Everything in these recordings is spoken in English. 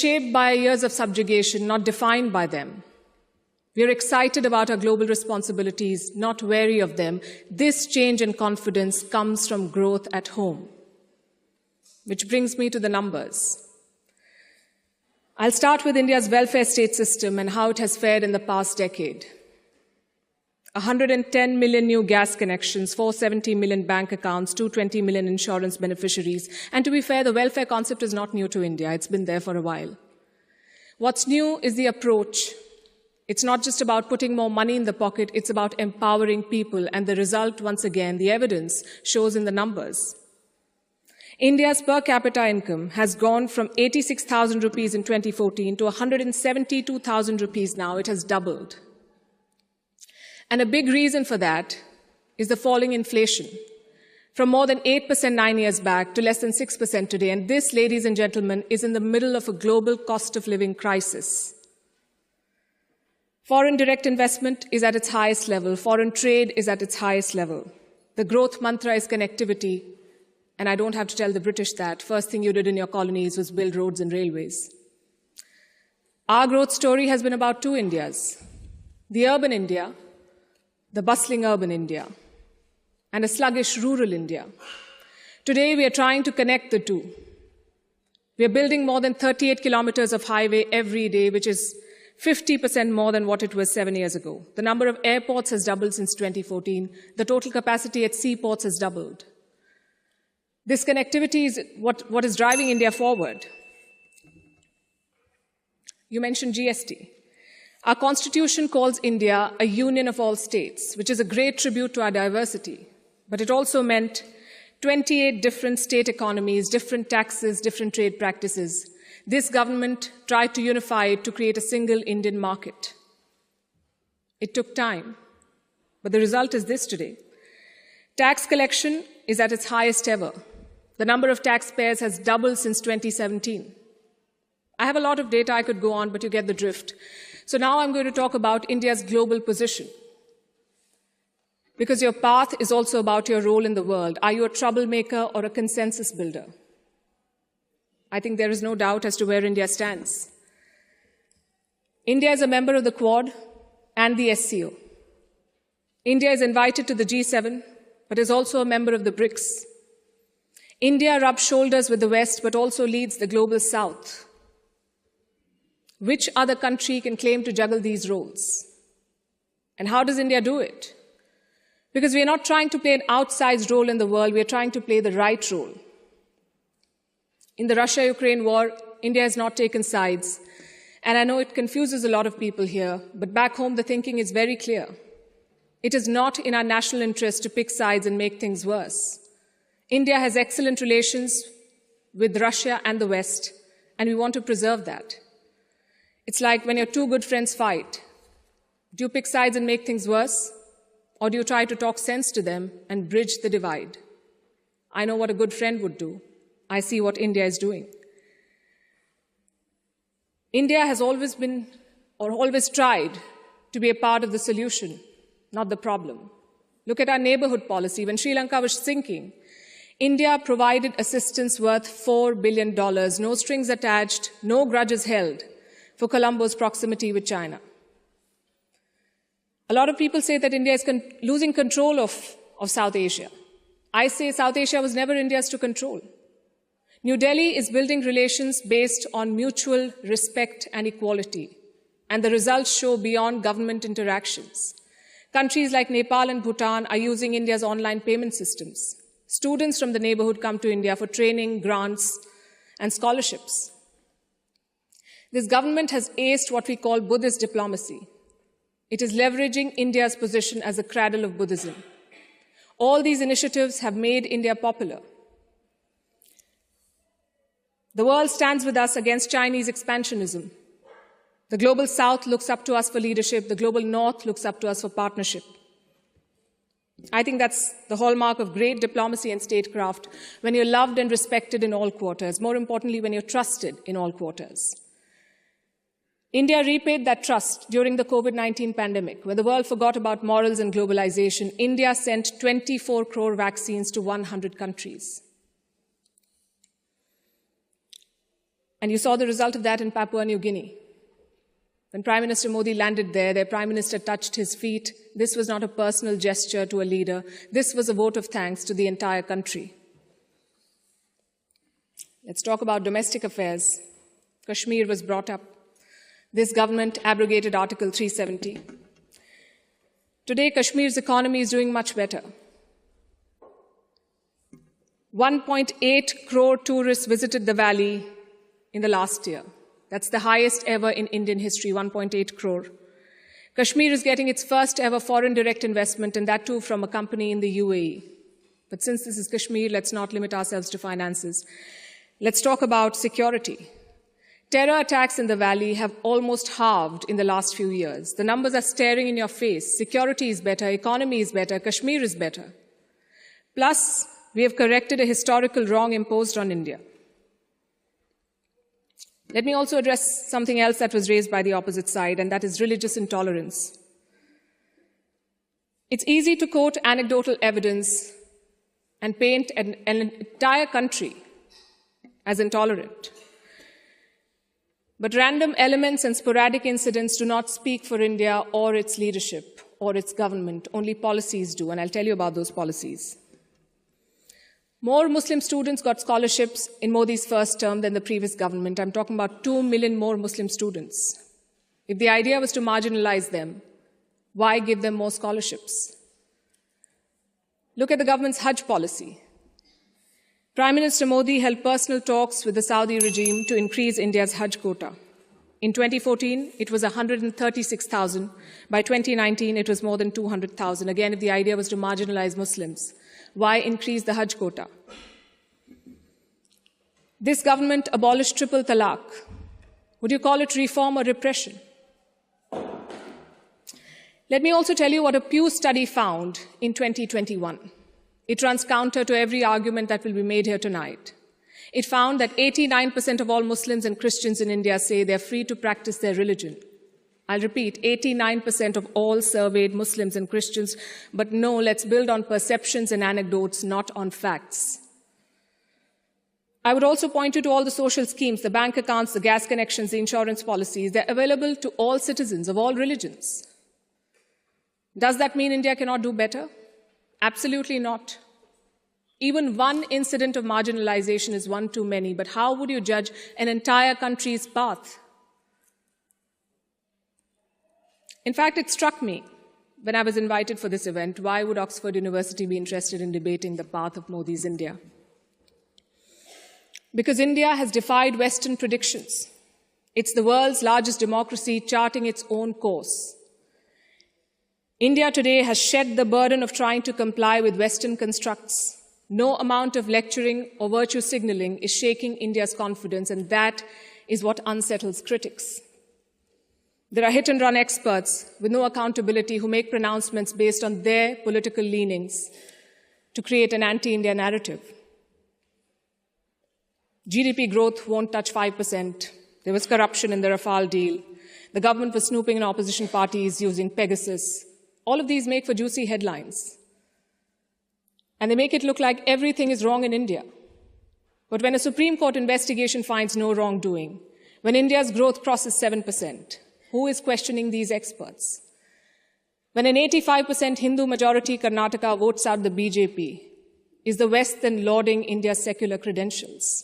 shaped by years of subjugation, not defined by them. We are excited about our global responsibilities, not wary of them. This change in confidence comes from growth at home. Which brings me to the numbers. I'll start with India's welfare state system and how it has fared in the past decade. 110 million new gas connections, 470 million bank accounts, 220 million insurance beneficiaries. And to be fair, the welfare concept is not new to India. It's been there for a while. What's new is the approach. It's not just about putting more money in the pocket, it's about empowering people. And the result, once again, the evidence shows in the numbers. India's per capita income has gone from 86,000 rupees in 2014 to 172,000 rupees now. It has doubled. And a big reason for that is the falling inflation, from more than 8% 9 years back to less than 6% today. And this, ladies and gentlemen, is in the middle of a global cost of living crisis. Foreign direct investment is at its highest level. Foreign trade is at its highest level. The growth mantra is connectivity. And I don't have to tell the British that. First thing you did in your colonies was build roads and railways. Our growth story has been about two Indias. The urban India, the bustling urban India, and a sluggish rural India. Today, we are trying to connect the two. We are building more than 38 kilometers of highway every day, which is 50% more than what it was 7 years ago. The number of airports has doubled since 2014. The total capacity at seaports has doubled. This connectivity is what is driving India forward. You mentioned GST. Our constitution calls India a union of all states, which is a great tribute to our diversity. But it also meant 28 different state economies, different taxes, different trade practices. This government tried to unify it to create a single Indian market. It took time, but the result is this today. Tax collection is at its highest ever. The number of taxpayers has doubled since 2017. I have a lot of data I could go on, but you get the drift. So now I'm going to talk about India's global position. Because your path is also about your role in the world. Are you a troublemaker or a consensus builder? I think there is no doubt as to where India stands. India is a member of the Quad and the SCO. India is invited to the G7, but is also a member of the BRICS. India rubs shoulders with the West, but also leads the global South. Which other country can claim to juggle these roles? And how does India do it? Because we are not trying to play an outsized role in the world, we are trying to play the right role. In the Russia-Ukraine war, India has not taken sides. And I know it confuses a lot of people here, but back home the thinking is very clear. It is not in our national interest to pick sides and make things worse. India has excellent relations with Russia and the West, and we want to preserve that. It's like when your two good friends fight. Do you pick sides and make things worse? Or do you try to talk sense to them and bridge the divide? I know what a good friend would do. I see what India is doing. India has always been, or always tried, to be a part of the solution, not the problem. Look at our neighborhood policy. When Sri Lanka was sinking, India provided assistance worth $4 billion, no strings attached, no grudges held, for Colombo's proximity with China. A lot of people say that India is losing control of South Asia. I say South Asia was never India's to control. New Delhi is building relations based on mutual respect and equality, and the results show beyond government interactions. Countries like Nepal and Bhutan are using India's online payment systems. Students from the neighborhood come to India for training, grants, and scholarships. This government has aced what we call Buddhist diplomacy. It is leveraging India's position as a cradle of Buddhism. All these initiatives have made India popular. The world stands with us against Chinese expansionism. The global South looks up to us for leadership. The global North looks up to us for partnership. I think that's the hallmark of great diplomacy and statecraft, when you're loved and respected in all quarters, more importantly, when you're trusted in all quarters. India repaid that trust during the COVID-19 pandemic. When the world forgot about morals and globalization, India sent 24 crore vaccines to 100 countries. And you saw the result of that in Papua New Guinea. When Prime Minister Modi landed there, their Prime Minister touched his feet. This was not a personal gesture to a leader. This was a vote of thanks to the entire country. Let's talk about domestic affairs. Kashmir was brought up. This government abrogated Article 370. Today, Kashmir's economy is doing much better. 1.8 crore tourists visited the valley in the last year. That's the highest ever in Indian history, 1.8 crore. Kashmir is getting its first ever foreign direct investment, and that too from a company in the UAE. But since this is Kashmir, let's not limit ourselves to finances. Let's talk about security. Terror attacks in the valley have almost halved in the last few years. The numbers are staring in your face. Security is better, economy is better, Kashmir is better. Plus, we have corrected a historical wrong imposed on India. Let me also address something else that was raised by the opposite side, and that is religious intolerance. It's easy to quote anecdotal evidence and paint an entire country as intolerant. But random elements and sporadic incidents do not speak for India or its leadership or its government. Only policies do, and I'll tell you about those policies. More Muslim students got scholarships in Modi's first term than the previous government. I'm talking about 2 million more Muslim students. If the idea was to marginalize them, why give them more scholarships? Look at the government's Hajj policy. Prime Minister Modi held personal talks with the Saudi regime to increase India's Hajj quota. In 2014, it was 136,000. By 2019, it was more than 200,000. Again, if the idea was to marginalize Muslims, why increase the Hajj quota? This government abolished triple talaq. Would you call it reform or repression? Let me also tell you what a Pew study found in 2021. It runs counter to every argument that will be made here tonight. It found that 89% of all Muslims and Christians in India say they're free to practice their religion. I'll repeat, 89% of all surveyed Muslims and Christians, but no, let's build on perceptions and anecdotes, not on facts. I would also point you to all the social schemes, the bank accounts, the gas connections, the insurance policies. They're available to all citizens of all religions. Does that mean India cannot do better? Absolutely not. Even one incident of marginalization is one too many, but how would you judge an entire country's path? In fact, it struck me when I was invited for this event, why would Oxford University be interested in debating the path of Modi's India? Because India has defied Western predictions. It's the world's largest democracy charting its own course. India today has shed the burden of trying to comply with Western constructs. No amount of lecturing or virtue signaling is shaking India's confidence, and that is what unsettles critics. There are hit-and-run experts with no accountability who make pronouncements based on their political leanings to create an anti-India narrative. GDP growth won't touch 5%. There was corruption in the Rafale deal. The government was snooping in opposition parties using Pegasus. All of these make for juicy headlines. And they make it look like everything is wrong in India. But when a Supreme Court investigation finds no wrongdoing, when India's growth crosses 7%, who is questioning these experts? When an 85% Hindu-majority Karnataka votes out the BJP, is the West then lauding India's secular credentials?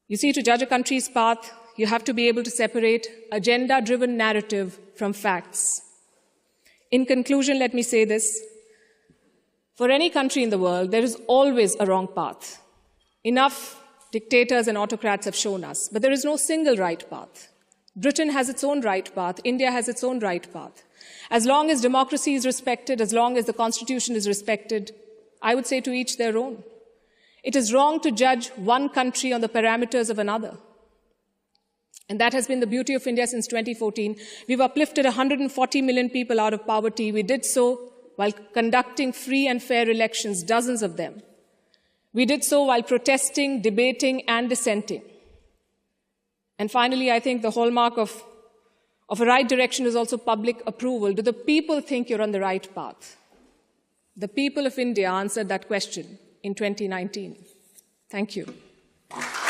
You see, to judge a country's path, you have to be able to separate agenda-driven narrative from facts. In conclusion, let me say this. For any country in the world, there is always a wrong path. Enough dictators and autocrats have shown us, but there is no single right path. Britain has its own right path. India has its own right path. As long as democracy is respected, as long as the Constitution is respected, I would say to each their own. It is wrong to judge one country on the parameters of another. And that has been the beauty of India since 2014. We've uplifted 140 million people out of poverty. We did so while conducting free and fair elections, dozens of them. We did so while protesting, debating, and dissenting. And finally, I think the hallmark of a right direction is also public approval. Do the people think you're on the right path? The people of India answered that question in 2019. Thank you. you.